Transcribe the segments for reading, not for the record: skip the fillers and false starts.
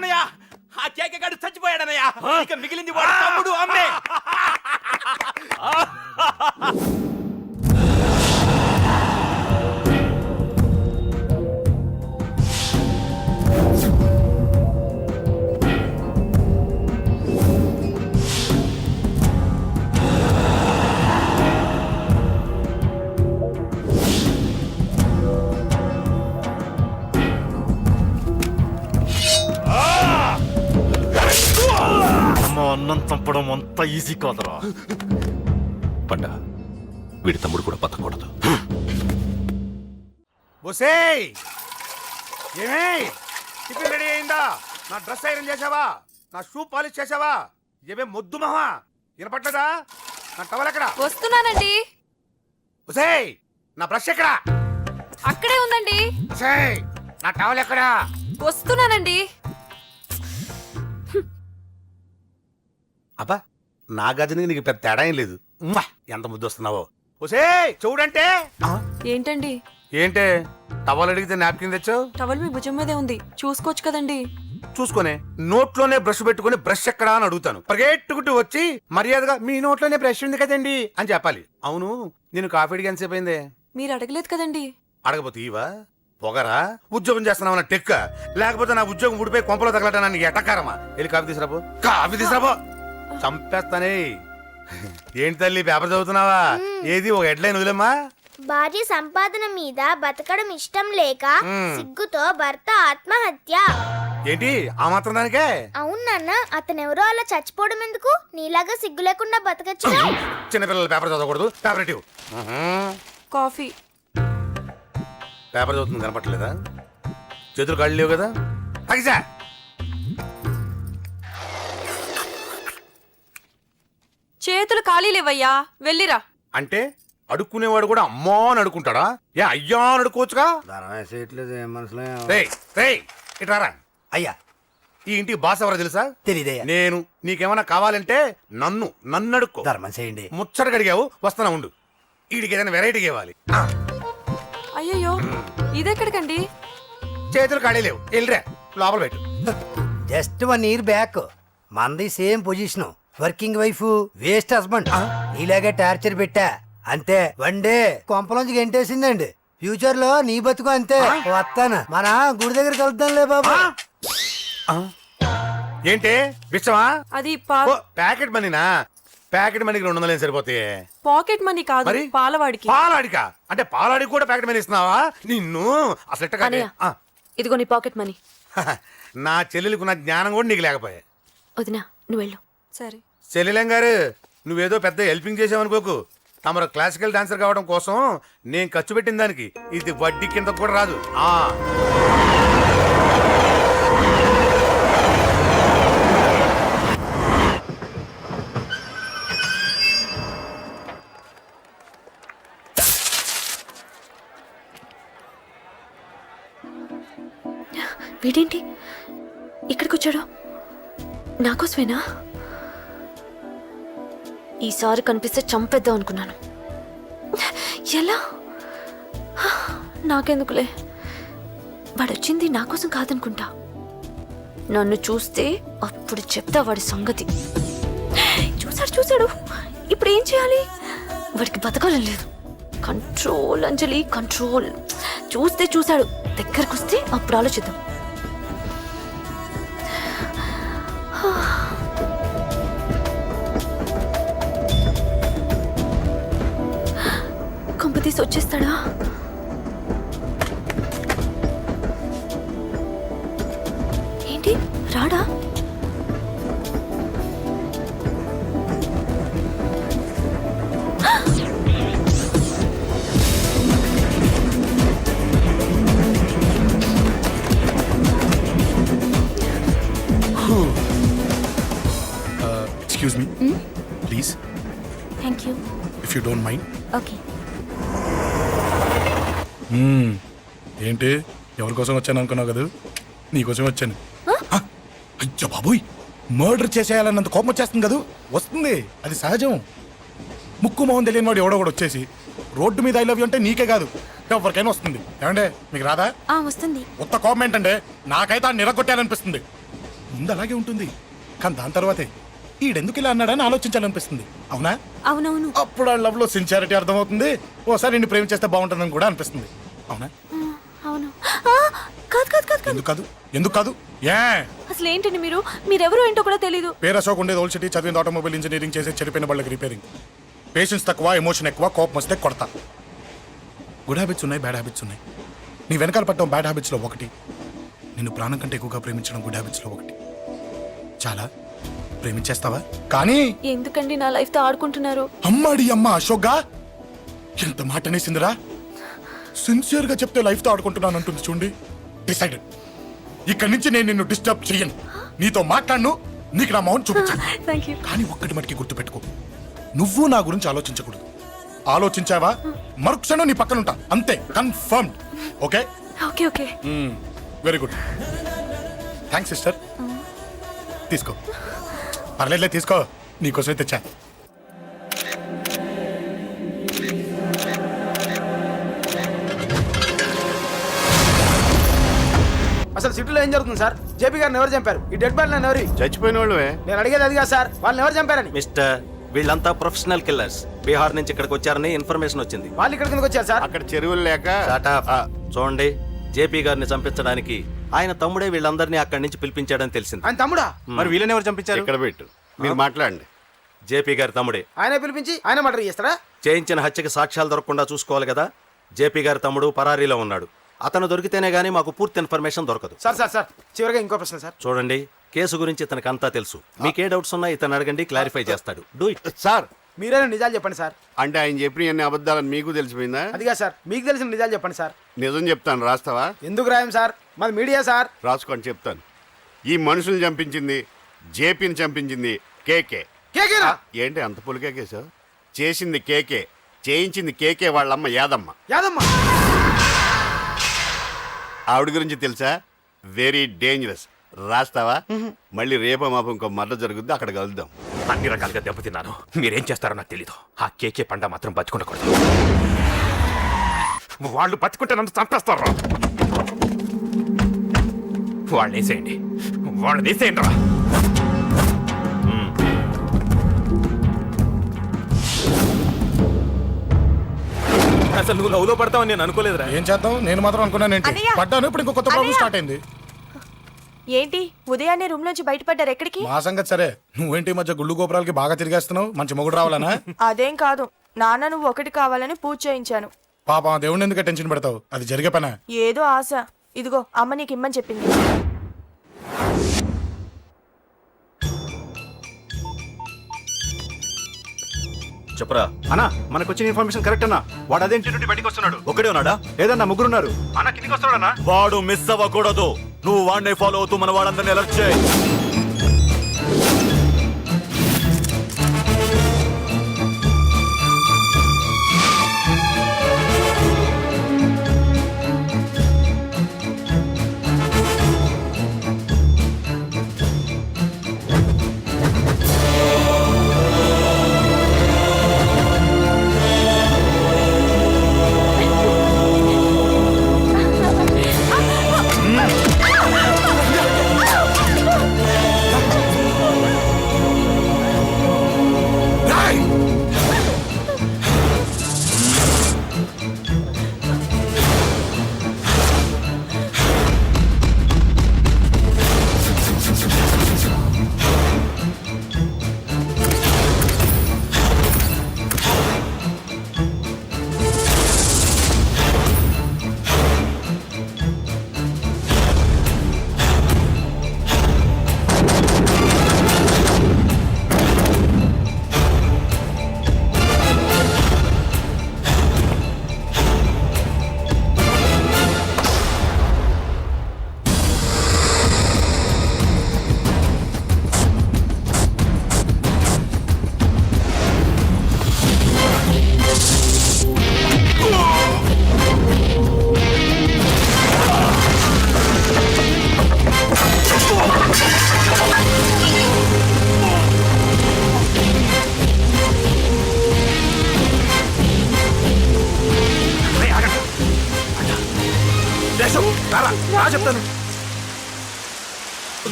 అన్నయ్య ఆ కేకగాడు చచ్చిపోయాడన్నయ్య. ఇక మిగిలింది వాడు తమ్ముడు అమ్మే. అన్నం చంపడం అంత ఈజీ కాదురా. పండ వీడి తమ్ముడు కూడా బతకూడదు. బొసేయ్ ఏమే టిఫిన్ రెడీ అయిందా? నా డ్రెస్ ఐరన్ చేసావా? నా షూ పాలిష్ చేసావా? ఏమే మొద్దు మహా వినపట్లేదా? నా టవల్ ఎక్కడా? వస్తున్నానండి. బొసేయ్ నా బ్రష్ ఎక్కడా? అక్కడే ఉందండి. బొసేయ్ నా టవల్ ఎక్కడా? వస్తున్నానండి. అబ్బా నా గదిని నీకు పెద్ద తేడా ఏం లేదు. ఉమ్మా, ఎంత ముద్దు వస్తున్నావో. బొసేయ్ చూడంటే. ఏంటండి? ఏంటే టవల్ అడిగితే నాప్కిన్ తెచ్చావు? టవల్ మీ భుజం మీదే ఉంది, చూసుకోవచ్చు కదండి. చూసుకొని నోట్లోనే బ్రష్ పెట్టుకుని బ్రష్ ఎక్కడా అని అడుగుతాను. పరిగెట్టుకుంటూ వచ్చి మర్యాదగా మీ నోట్లోనే బ్రష్ ఉంది కదండి అని చెప్పాలి. అవును నేను కాఫీ అడిగి ఎంతసేపు అయిందే? మీరు అడగలేదు కదండి. అడగపోతే ఇవా పొగరా? ఉద్యోగం చేస్తున్నావు నా టెక్క, లేకపోతే నా ఉద్యోగం ఊడిపోయి కొంపలో తగలటానికి ఎటకారమా? వెళ్ళి కాఫీ తీసుకురాబో. కాఫీ తీసుకురాబో. చంపేస్తానే. ఏంటి తల్లి పేపర్ చదువుతున్నావా? ఏది ఒక హెడ్లైన్ వదిలేమ్మా. భార్య సంపాదన మీద బతకడం ఇష్టం లేక సిగ్గుతో భర్త ఆత్మహత్య. ఏంటి ఆ మాత్రం దానికే? అవును నాన్న, అతనెవరో అలా చచ్చిపోవడం ఎందుకు? నీలాగా సిగ్గు లేకుండా బతకచ్చు. చిన్నపిల్లలు పేపర్ చదవకూడదు. పేపర్ ఇవ్వు. కాఫీ. పేపర్ చదువుతుంది కనపట్లేదా? చేతులు కాళ్ళు లేవు కదా? తగ్గిసా. చేతులు ఖాళీ లేవయ్యా, వెళ్ళిరా. అంటే అడుక్కునేవాడు కూడా అమ్మా అని అడుకుంటాడా? ఏ అయ్యా అని అడుకోవచ్చుగా? ఇట్రారా. అయ్యా ఈ ఇంటికి బాస్ ఎవరో తెలుసా? తెలీదయ్యా. నేను. నీకేమైనా కావాలంటే నన్ను అడుక్కో. ధర్మం చేయండి. ముచ్చటగా అడిగావు, వస్తానా ఉండు. వీడికి ఏదైనా వెరైటీ ఇవ్వాలి. అయ్యయ్యో, ఇదెక్కడికండి? చేతులు ఖాళీ లేవు, వెళ్ళిరా లోపల పెట్టు. జస్ట్ 1 year బ్యాక్ మంది same position. Working wife, waste husband. నీలాగే టార్చర్ పెట్టా అంతే. 1 day కొంపలోంచి గెంటేసిందండి. ఫ్యూచర్ లో నీ బతుకు అంతే. వస్తాను, మన గుడి దగ్గర కలుద్దాంలే బాబా. ఏంటి విషమా? అది ప్యాకెట్ మనీనా? ప్యాకెట్ మనీకి 200 సరిపోతాయి. పాకెట్ మనీ కాదు, మరి? పాలవాడికి. పాలాడికా? అంటే పాలాడికి కూడా ప్యాకెట్ మనీ ఇస్తున్నావా? నిన్ను అసలు ఎట్ట కాదే. ఇదిగో నీ పాకెట్ మనీ. నా చెల్లెలకు నా జ్ఞానం కూడా నీకు లేకపోయా. వదినా నువ్వు వెళ్ళు. సరే. చెల్లెలం గారు నువ్వేదో పెద్ద హెల్పింగ్ చేసావనుకోకు. తమరు క్లాసికల్ డాన్సర్ కావడం కోసం నేను ఖర్చు పెట్టిన దానికి ఇది వడ్డీ కింద కూడా రాదు. వీడేంటి ఇక్కడికి వచ్చాడు? నాకోసమేనా? ఈసారి కనిపిస్తే చంపేద్దాం అనుకున్నాను. ఎలా? నాకెందుకులే, వాడొచ్చింది నా కోసం కాదనుకుంటా. నన్ను చూస్తే అప్పుడు చెప్తా వాడి సంగతి. చూశాడు. ఇప్పుడు ఏం చేయాలి? వాడికి బతకాలని లేదు. కంట్రోల్ అంజలి, కంట్రోల్. చూశాడు, దగ్గరకు వస్తే అప్పుడు ఆలోచిద్దాం. కంపతీసి వచ్చేస్తాడా? ఏంటి రాడా? Excuse me, please. Thank you. If you don't mind. Okay. ఏంటి ఎవరి కోసం వచ్చాను అనుకున్నావు కదా? నీకోసం వచ్చాను. అయ్యో బాబోయ్, మర్డర్ చేసేయాలన్నంత కోపం వచ్చేస్తుంది కదా? వస్తుంది, అది సహజం. ముక్కు మొహం తెలియని వాడు ఎవడో కూడా వచ్చేసి రోడ్డు మీద ఐ లవ్ యూ అంటే నీకే కాదు ఎవరికైనా వస్తుంది. ఏమంటే మీకు రాదా? వస్తుంది. ఉత్త కోపం ఏంటంటే నాకైతే నిరగొట్టాలనిపిస్తుంది. ముందు అలాగే ఉంటుంది కానీ దాని తర్వాతే ఈడెందుకు ఇలా అన్నాడని ఆలోచించాలనిపిస్తుంది అవునా అవునవును. అప్పుడు ఆ లవ్ లో సిన్సియారిటీ అర్థమవుతుంది ఓసారి నిన్ను ప్రేమించేస్తే బాగుంటుందని కూడా అనిపిస్తుంది అవునా అవును. కాదు కాదు కాదు కాదు. ఎందుకు కాదు ఎందుకు కాదు ఏ అసలు ఏంటండి మీరెవరు ఏంటో కూడా తెలీదు. పేరు అశోక్ ఉండేది ఓల్డ్ సిటీ చదివింది ఆటోమొబైల్ ఇంజనీరింగ్ చేసే చెడిపోయిన వాళ్ళకి రిపేరింగ్ పేషెన్స్ తక్కువ ఎమోషన్ ఎక్కువ కోపం వస్తే కొడతా గుడ్ హ్యాబిట్స్ ఉన్నాయి బ్యాడ్ హ్యాబిట్స్ ఉన్నాయి నీ వెనకాల పట్టడం బ్యాడ్ హ్యాబిట్స్ లో ఒకటి నిన్ను ప్రాణం కంటే ఎక్కువగా ప్రేమించడం గుడ్ హ్యాబిట్స్ లో ఒకటి చాలా ప్రేమించేస్తావా కానీ ఎందుకండి నా లైఫ్ తో ఆడుకుంటున్నారు? అమ్మాడి అమ్మ అశోక్గా ఎంత మాట అనేసిందిరా సిన్సియర్ గా చెప్తే లైఫ్ తో ఆడుకుంటున్నాను అంటుంది చూడండి డిసైడెడ్ ఇక్కడి నుంచి నేను నిన్ను డిస్టర్బ్ చెయ్యను నీతో మాట్లాడను నీకు నా మౌన్ చూపించాను థ్యాంక్ యూ. కానీ ఒక్కటి మటుకి గుర్తుపెట్టుకో నువ్వు నా గురించి ఆలోచించకూడదు ఆలోచించావా మరుక్షణం నీ పక్కన ఉంటా అంతే confirmed okay okay okay. Very good thanks sister తీసుకో పర్లేదులే తీసుకో నీకోసమే తెచ్చా అసలు సిటీలో ఏం జరుగుతుంది సార్? జేపీ గారిని ఎవరు చంపారు? ఈ డెడ్ బాడీ ఎవరు? చచ్చిపోయిన వాళ్ళే. నేను అడిగేది అది కాదు సార్, వాళ్ళని ఎవరు చంపారని. మిస్టర్ వీళ్ళంతా ప్రొఫెషనల్ కిల్లర్స్ బీహార్ నుంచి ఇక్కడికి వచ్చారని ఇన్ఫర్మేషన్ వచ్చింది. వాళ్ళు ఇక్కడ కిందకి వచ్చారు సార్. అక్కడ చెరువులు లేక చూడండి జేపీ గారిని చంపించడానికి ఆయన తమ్ముడే వీళ్ళందరినీ అక్కడి నుంచి పిలిపించాడని తెలిసింది. ఆయన తమ్ముడా? మరి వీళ్ళని ఎవరు చంపించారు? ఇక్కడ పెట్టు మీరు మాట్లాడండి. జేపీ గారి తమ్ముడే. ఆయనే పిలిపించి ఆయన మర్డర్ చేస్తారా? చేయించిన హత్యకి సాక్ష్యాలు దొరకకుండా చూసుకోవాలి కదా. జేపీ గారి తమ్ముడు పరారీలో ఉన్నాడు. అతను దొరికితేనే గానీ మాకు పూర్తి ఇన్ఫర్మేషన్ దొరకదు. సార్ సార్ సార్ చివరిగా ఇంకో ప్రశ్న సార్. చూడండి కేసు గురించి ఇతనికి అంతా తెలుసు. మీకే డౌట్స్ ఉన్నా ఇతను అడగండి, క్లారిఫై చేస్తాడు. Do it. సార్ మీరే నిజాలు చెప్పండి సార్. అంటే ఆయన చెప్పిన అన్ని అబద్ధాలని మీకు తెలిసిపోయిందా? అదిగా సార్, మీకు తెలిసిన నిజాలు చెప్పండి సార్. నిజం చెప్తాను, రాస్తావా? ఎందుకు రాయం సార్, మాది మీడియా సార్. రాసుకోండి చెప్తాను. ఈ మనుషుల్ని చంపించింది జేపీని చంపించింది కేకే. కేకేనా? ఏంటి అంత పులికేకేసావు? చేసింది కేకే, చేయించింది కేకే వాళ్ళమ్మ యాదమ్మ. యాదమ్మ ఆవిడ గురించి తెలుసా? Very dangerous. రాస్తావా? మళ్ళీ రేపో మాపం ఇంకో మర్ర జరుగుద్ది, అక్కడ కలుద్దాం. అన్ని రకాలుగా దెబ్బతిన్నాను. మీరేం చేస్తారో నాకు తెలీదు. ఆ కేకే పండ మాత్రం బతుకుండకూడదు. వాళ్ళు బతుకుంటే నన్ను చంపేస్తారు. వాళ్ళు వేసేయండి, వాళ్ళు వేసేయండి రా. అసలు నువ్వు లవ్లో పడతావని నేను అనుకోలేదురా. ఏం చేద్దాం, నేను మాత్రం అనుకున్నాను ఏంటి అన్నయ్య! పడ్డాను. ఇప్పుడు ఇంకో కొత్త ప్రాబ్లం అన్నయ్య! స్టార్ట్ అయింది. ఏంటి ఉదయాన్నే రూమ్ నుంచి బయటపడ్డారు? ఎక్కడికి? మా సంగతి సరే, నువ్వేంటి ఈ మధ్య గుళ్ళు గోపురాలకి బాగా తిరిగేస్తున్నావు? మంచి మొగుడు రావాలనా? అదేం కాదు నాన్న, నువ్వు ఒకటి కావాలని పూజ చేయించాను. పాపం ఆ దేవుడిని ఎందుకు టెన్షన్ పెడతావు? అది జరిగే పనా? ఏదో ఆశ. ఇదిగో అమ్మ నీకు ఇమ్మని చెప్పింది. చెప్పరా అన్నా మనకు వచ్చిన ఇన్ఫర్మేషన్ కరెక్ట్ అన్నా. వాడు అదే ఇంటి నుండి బయటికి వస్తున్నాడు. ఒకడే ఉన్నాడా? లేదన్నా ముగ్గురున్నారు. అన్న కిందికి వస్తాడన్నా. వాడు మిస్ అవ్వకూడదు. నువ్వు వాడిని ఫాలో అవుతూ మన వాళ్ళందరినీ అలర్ట్ చేయి.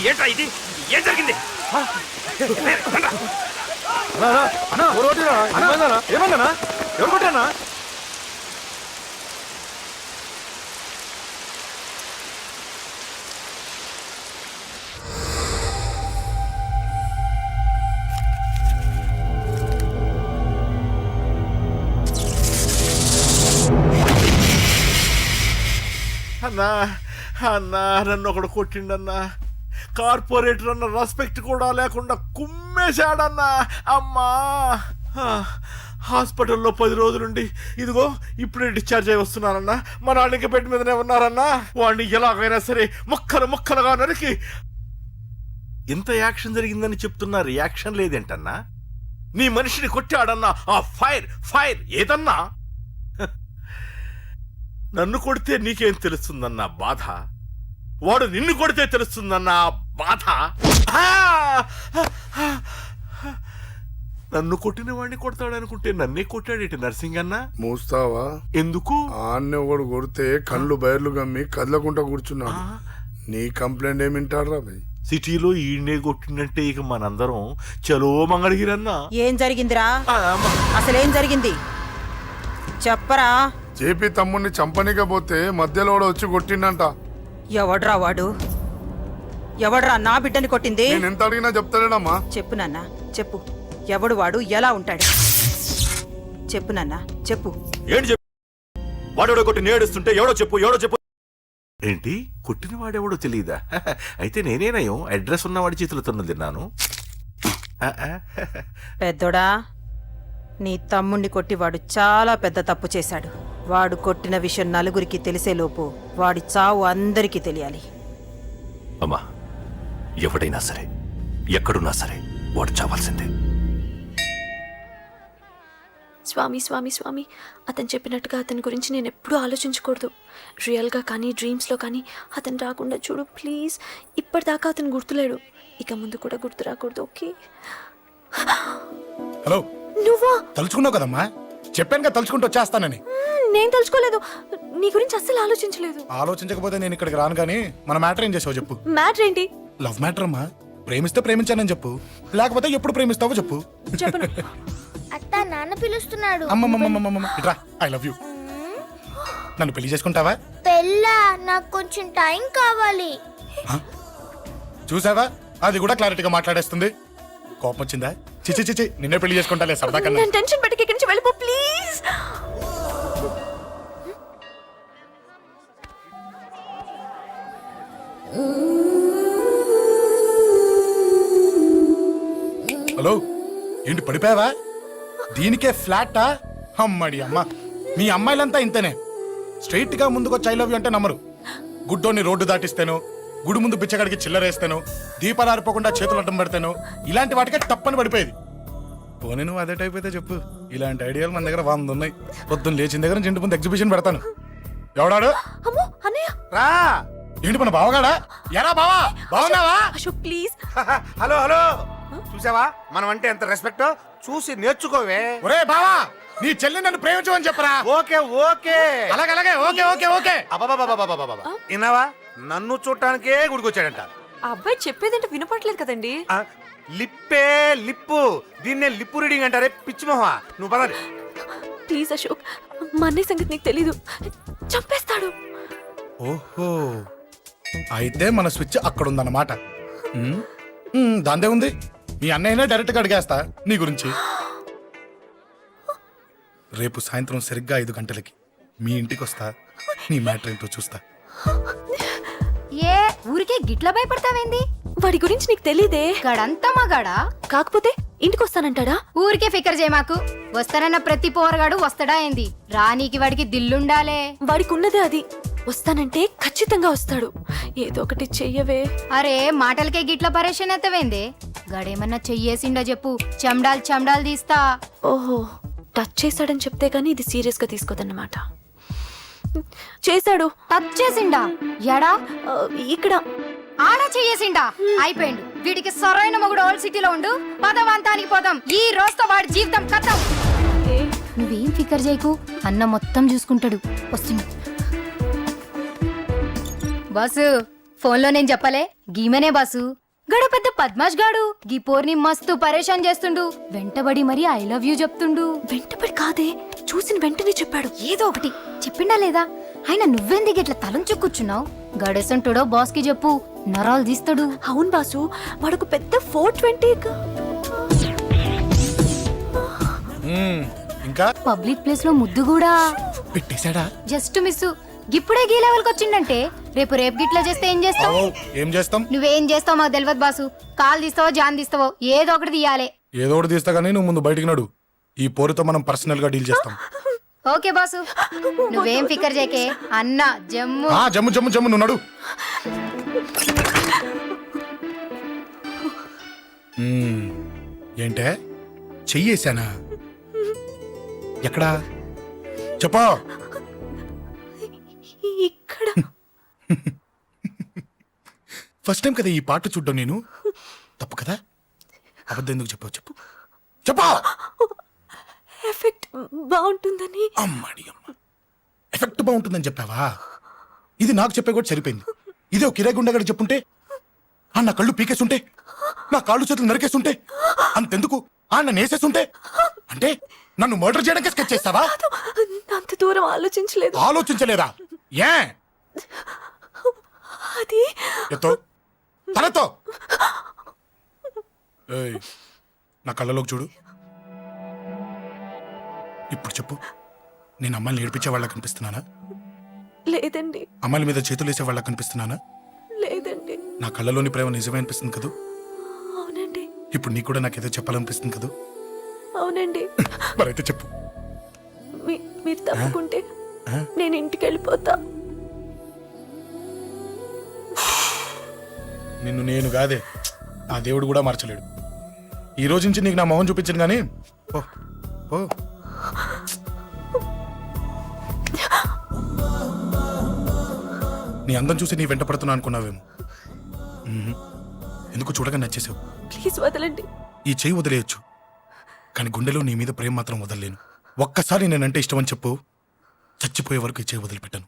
ఏంట్రా ఇది? ఏం జరిగింది? ఏమన్నా ఎవరు కొట్టానా? అన్నా అన్నా నన్ను ఒకడు కొట్టిండన్నా. కార్పొరేటర్ అన్న రెస్పెక్ట్ కూడా లేకుండా కుమ్మేశాడన్నా. అమ్మా హాస్పిటల్లో 10 రోజులుండి ఇదిగో ఇప్పుడే డిశ్చార్జ్ అయి వస్తున్నానన్నా. మా నాన్న ఇంకా బెడ్ మీదనే ఉన్నారన్నా. వాడిని ఎలాగైనా సరే ముక్కలు ముక్కలుగా నరికి. ఇంత యాక్షన్ జరిగిందని చెప్తున్నా, రియాక్షన్ లేదేంటన్నా? నీ మనిషిని కొట్టాడన్నా. ఆ ఫైర్ ఫైర్ ఏదన్నా? నన్ను కొడితే నీకేం తెలుస్తుందన్న బాధ, వాడు నిన్ను కొడితే తెలుస్తుందన్న బాధ. నన్ను కొట్టిన వాడిని కొడతాడనుకుంటే నన్నే కొట్టాడేటి నర్సింగ్ అన్న. మూస్తావా? ఎందుకు? ఆన్నే ఒకడు కొడితే కళ్ళు బయర్లు గమ్మి కదలకుండా కూర్చున్నాడు. నీ కంప్లైంట్ ఏమింటారా భయ్? సిటీలో ఈయనే కొట్టిందంటే ఇక మనందరం చలో మంగళగిరన్నా. ఏం జరిగిందిరా? అసలేం జరిగింది చెప్పరా? జేపీ తమ్ముడిని చంపనీకపోతే మధ్యలో వచ్చి కొట్టిండంట. ఎవడ్రా వాడు? ఎవడ్రా నా బిడ్డని కొట్టింది? నేను ఎంత అడిగినా చెప్తాడమ్మా. చెప్పు నాన్న చెప్పు. ఎవడు వాడు? ఎలా ఉంటాడు? చెప్పు నాన్న చెప్పు. ఏంటి చెప్పు? వాడెవడో కొట్టి నేడుస్తుంటే ఎవడో చెప్పు, ఎవడో చెప్పు. ఏంటి కొట్టిన వాడెవడో తెలియదా? అయితే నేనేనయం అడ్రస్ ఉన్నవాడి చేతులతో తిన్నాను. పెద్దోడా, నీ తమ్ముణ్ణి కొట్టి వాడు చాలా పెద్ద తప్పు చేశాడు. వాడు కొట్టిన విషయం నలుగురికి తెలిసేలోపు వాడి చావు అందరికీ తెలియాలి. అమ్మా, ఎవడైనా సరే ఎక్కడున్నా సరే వాడు చావాల్సిందే. స్వామి స్వామి స్వామి, అతను చెప్పినట్టుగా అతని గురించి నేను ఎప్పుడూ ఆలోచించకూడదు. రియల్గా కానీ డ్రీమ్స్లో కానీ అతను రాకుండా చూడు ప్లీజ్. ఇప్పటిదాకా అతను గుర్తులేడు, ఇక ముందు కూడా గుర్తు రాకూడదు. ఓకే? హలో, నువ్వా? తలుచుకున్నావు కదమ్మా, చెప్పాను కదా తలుచుకుంటూ వచ్చేస్తానని. నేను తలుచుకోలేదు, నీ గురించి అస్సలు ఆలోచించలేదు. ఆలోచించకపోతే నేను ఇక్కడికి రాను. కానీ మన మ్యాటర్ ఏం చేసావు చెప్పు. మ్యాటర్ ఏంటి? లవ్ మ్యాటర్ అమ్మా. ప్రేమిస్తే ప్రేమించానని చెప్పు, లేకపోతే ఎప్పుడు ప్రేమిస్తావో చెప్పు. చెప్పను. అత్త నాన్న పిలుస్తున్నాడు. అమ్మమ్మమ్మమ్మమ్మ ఇట్రా, ఐ లవ్ యూ. నన్ను పెళ్లి చేసుకుంటావా? పెళ్ళా? నాకు కొంచెం టైం కావాలి. చూసావా, అది కూడా క్లారిటీగా మాట్లాడేస్తుంది. కోపం వచ్చిందా? చిచి చిచి, నిన్నే పెళ్లి చేసుకుంటాలే సరదా కన్నా. నేను టెన్షన్ పెట్టి ఇక్కడి నుంచి వెళ్ళిపో ప్లీజ్. హలో, ఏంటి పడిపోయావా? దీనికే ఫ్లాటా? అమ్మడి అమ్మ, మీ అమ్మాయిలంతా ఇంతనే. స్ట్రైట్ గా ముందుకొచ్చి ఐ లవ్ యూ అంటే నమ్మరు. గుడ్డోని రోడ్డు దాటిస్తాను, గుడి ముందు బిచ్చగాడికి చిల్లరేస్తాను, దీపాలు ఆరిపోకుండా చేతులు అడ్డం పెడతాను, ఇలాంటి వాటికే తప్పని పడిపోయేది. పోనీ నువ్వు అదే టైప్ అయితే చెప్పు. ఇలాంటి ఐడియాలు మన దగ్గర 100 ఉన్నాయి. పొద్దున్న లేచిన దగ్గర నుంచి ఇంటి ముందు ఎగ్జిబిషన్ పెడతాను. ఎవడాడు? అమ్మో అన్నయ్య. రా. ఏంటి మన బావగాడా? ఎరా బావా, బావున్నావా? అశోక్ ప్లీజ్. హలో హలో, చూసావా మనం అంటే ఎంత రెస్పెక్ట్? చూసి నేర్చుకోవే. ఒరే బావా, నీ చెల్లి నన్ను ప్రేమించమని చెప్పరా. ఓకే ఓకే, అలాగే ఓకే ఓకే ఓకే. అబాబాబాబాబాబాబా, విన్నావా? నన్ను చూడటానికే గుడికొచ్చాడంట. ఆ అబ్బాయి చెప్పేదంటే వినపడలేదు కదండి. లిప్పే లిప్పు, దీన్నే లిప్పు రీడింగ్ అంటారే పిచ్చి మొహ. నువ్వు పదండి. ప్లీజ్ అశోక్, మా అన్నయ్య సంగతి నీకు తెలీదు, చంపేస్తాడు. ఓహో, అయితే మన స్విచ్ అక్కడ ఉందన్నమాట. దాందే ఉంది. మీ అన్నయ్యనే డైరెక్ట్ గా అడిగేస్తా నీ గురించి. రేపు సాయంత్రం సరిగ్గా 5 గంటలకి మీ ఇంటికి వస్తా. నీ మ్యాటర్ ఏంటో చూస్తా. ఏ ఊరికే గిట్ల భయపడతావేంది? వాడి గురించి నీకు తెలీదే. గడంతా మగాడా? కాకపోతే ఇంటికి వస్తానంటాడా? ఊరికే ఫికర్ చేయ మాకు. వస్తానన్న ప్రతి పోరగాడు వస్తాడా ఏంది? రానీకి వాడికి దిల్లుండాలే. వాడికి ఉన్నదే అది. వస్తానంటే ఖచ్చితంగా వస్తాడు. ఏదో ఒకటి చెయ్యవే. అరే మాటలకే గిట్ల పరేషన్ ఎత్తవేంది? గడేమన్నా చెయ్యేసిండో చెప్పు, చెమ్డాల్ తీస్తా. ఓహో, టచ్ చేశాడని చెప్తే గానీ ఇది సీరియస్ గా తీసుకోదన్నమాట. చేశాడు. టచ్ చేసిండా? ఎడా? ఇక్కడ. ఆడ చెయ్యేసిండా? అయిపోయిండు. వీడికి సరైన మొగుడు ఓల్డ్ సిటీలో ఉండు. పదవంతానికి పోదాం. ఈ రోజుతో వాడి జీవితం కథం. నువ్వేం ఫికర్ చేయకు, అన్న మొత్తం చూసుకుంటాడు. వస్తుంది బాసు. ఫోన్లో నేను చెప్పలే గీమనే బాసు గడ పెద్ద పద్మాష్ గాడు గీ పోర్ని మస్తు పరేషాన్ చేస్తుండు వెంటబడి మరి ఐ లవ్ యూ చెప్తుండు. వెంటపడి కాదే, చూసిన వెంటనే చెప్పాడు. ఏదో ఒకటి చెప్పిండా లేదా? ఆయన నువ్వెందుకు ఇట్లా తలంచు కూర్చున్నావు? గడేసంటుడో బాస్ కి చెప్పు, నరాలు తీస్తాడు. అవును బాసు, వాడొక పెద్ద 420. ఇంకా పబ్లిక్ ప్లేస్ లో ముద్దు కూడా పెట్టేశాడా? Just miss. ఇప్పుడే గీ లెవెల్కి వచ్చిండంటే రేపు గిట్లా చేస్తే ఏం చేస్తావు? ఏం చేస్తాం? నువ్వేం చేస్తావు మాకు తెలియదు బాసు. కాల్ తీస్తావో జాన్ తీస్తావో ఏదో ఒకటి తీయాలి. ఏదో ఒకటి తీస్తా గానీ నువ్వు ముందు బయటికి నడు. ఈ పోరుతో మనం పర్సనల్ గా డీల్ చేస్తాం. ఓకే బాసు, నువ్వేం ఫికర్ చేకే అన్న జమ్ము. జమ్ము జమ్ము జమ్ము నువ్వు నడు. ఏంటే చెయ్యేశానా? ఎక్కడా చెప్పా? ఇక్కడ ఫస్ట్ టైం కదా ఈ పాట చూడ్డం నేను. తప్పు కదా? అబద్ధం ఎందుకు చెప్పావు? చెప్పు చెప్పా. ఎఫెక్ట్ బాగుంటుందని. అమ్మాడి అమ్మ, ఎఫెక్ట్ బాగుంటుందని చెప్పావా? ఇది నాకు చెప్పే కూడా సరిపోయింది. ఇదే కిరాయి గుండెగాడు చెప్పుంటే, నా కళ్ళు పీకేస్తుంటే, నా కాళ్ళు చేతులు నరికేస్తుంటే, అంతెందుకు నన్ను వేసేస్తుంటే, అంటే నన్ను మర్డర్ చేయడానికి స్కెచ్ చేస్తావా? అంత దూరం ఆలోచించలేదు. ఆలోచించలేదా? ఏ అది ఎత్తో తలతో. ఏయ్, నా కళ్ళలోకి చూడు. ఇప్పుడు చెప్పు, నేను అమ్మాయిని ఏడిపించే వాళ్ళ కనిపిస్తున్నానా? లేదండి. అమ్మాయిల మీద చేతులు వేసే వాళ్ళ కనిపిస్తున్నానా? లేదండి. నా కళ్ళలోని ప్రేమ నిజమే అనిపిస్తుంది కదూ? అవునండి. ఇప్పుడు నీకు కూడా నాకేదో చెప్పాలనిపిస్తుంది కదూ? అవునండి. మరైతే చెప్పు. మీరు తప్పుకుంటే నేను ఇంటికి వెళ్ళిపోతా. నిన్ను నేను కాదే, ఆ దేవుడు కూడా మార్చలేడు. ఈ రోజు నుంచి నీకు నా మొహం చూపించను కానీ ఓ ఓ. నీ అందం చూసి నీ వెంట పడుతున్నా అనుకున్నావేమో. ఎందుకు చూడగా నచ్చేసావు. ప్లీజ్ వదలండి. ఈ చెయ్యి వదిలేయచ్చు, కానీ గుండెలో నీ మీద ప్రేమ మాత్రం వదలలేను. ఒక్కసారి నేనంటే ఇష్టమని చెప్పు, చచ్చిపోయే వరకు ఈ చెయ్యి వదిలిపెట్టాను.